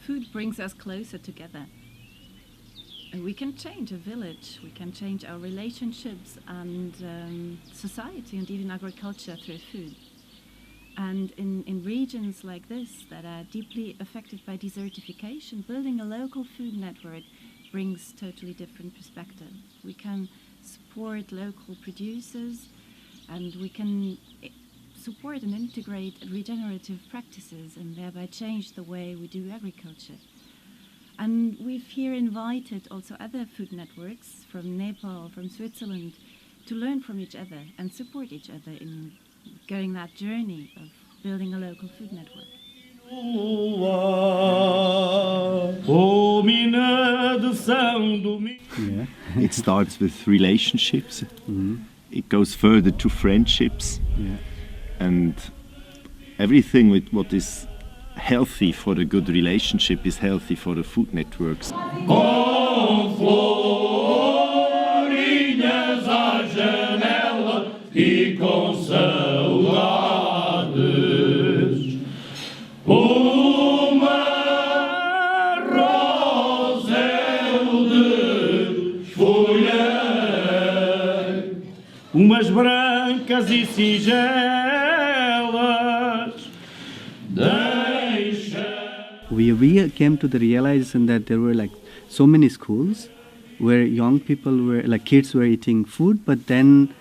Food brings us closer together. And we can change a village, we can change our relationships and society and even agriculture through food. And in regions like this that are deeply affected by desertification, building a local food network brings totally different perspective. We can support local producers and we can support and integrate regenerative practices and thereby change the way we do agriculture. And we've here invited also other food networks from Nepal, from Switzerland, to learn from each other and support each other in going that journey of building a local food network. Yeah. It starts with relationships. It goes further to friendships. Yeah. And everything with what is healthy for a good relationship is healthy for the food networks. Umas brancas e singelas. We came to the realization that there were like so many schools where young people were, like kids were eating food, but then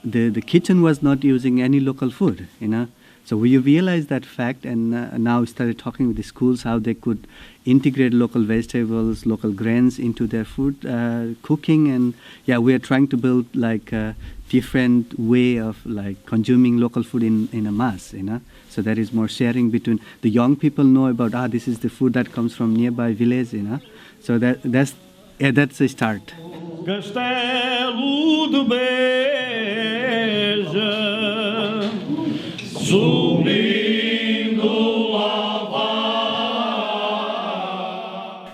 the kitchen was not using any local food, you know. So we realized that fact and now started talking with the schools how they could integrate local vegetables, local grains into their food cooking. And yeah, we are trying to build like a different way of like consuming local food in a mass, you know. So there is more sharing between the young people know about, this is the food that comes from nearby village, you know. So that's a start. Castelo de Beja,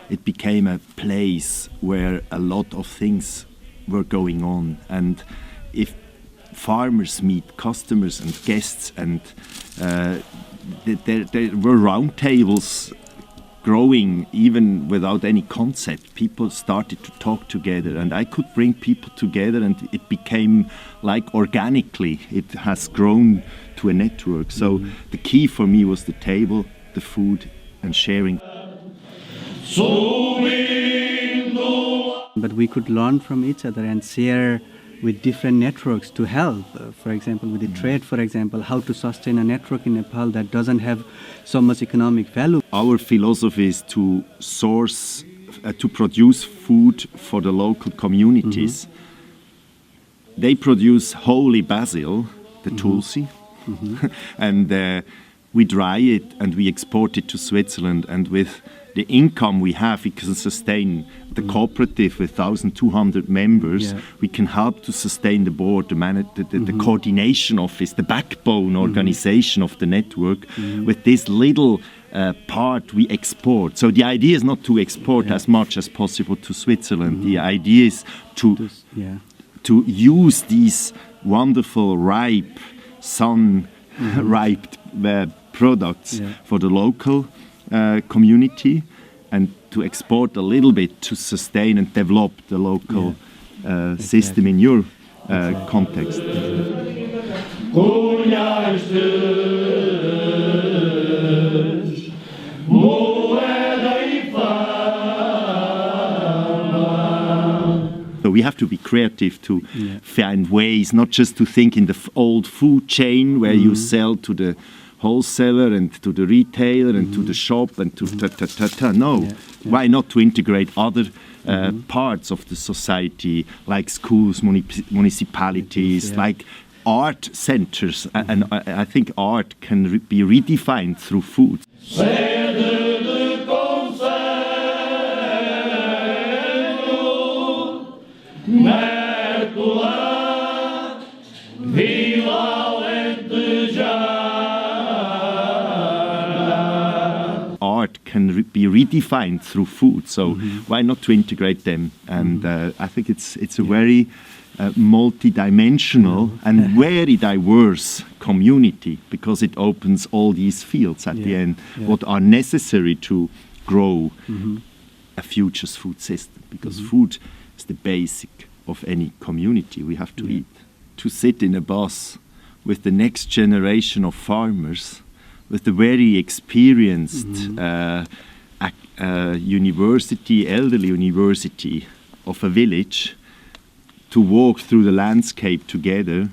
It became a place where a lot of things were going on, and if farmers meet customers and guests, and there were round tables growing even without any concept. People started to talk together, and I could bring people together, and it became like organically, it has grown to a network. So the key for me was the table, the food, and sharing. But we could learn from each other and share with different networks to help. For example, with the trade, for example, how to sustain a network in Nepal that doesn't have so much economic value. Our philosophy is to source, to produce food for the local communities. They produce holy basil, the tulsi, and we dry it and we export it to Switzerland, and with the income we have, we can sustain the cooperative with 1,200 members. Yeah. We can help to sustain the board, the coordination office, the backbone organization of the network. With this little part we export. So the idea is not to export as much as possible to Switzerland. The idea is to use these wonderful, ripe, sun-ripe products for the local community, and to export a little bit to sustain and develop the local system in your context. So we have to be creative to find ways, not just to think in the old food chain where you sell to the wholesaler and to the retailer and to the shop and to No, why not to integrate other parts of the society, like schools, municipalities, like art centers, and I think art can be redefined through food. Art can be redefined through food, so why not to integrate them? And I think it's a very multi-dimensional and very diverse community, because it opens all these fields at the end, what are necessary to grow a future's food system, because food is the basic of any community. We have to eat. To sit in a bus with the next generation of farmers, with the very experienced elderly university of a village, to walk through the landscape together.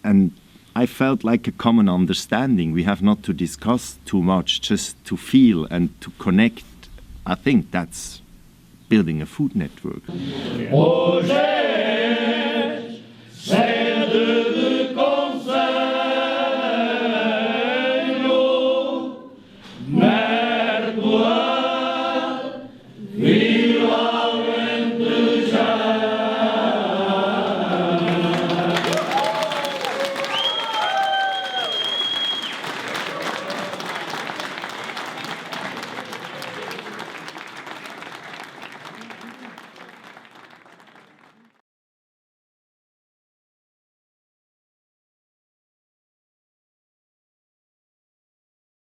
And I felt like a common understanding. We have not to discuss too much, just to feel and to connect. I think that's building a food network. Merg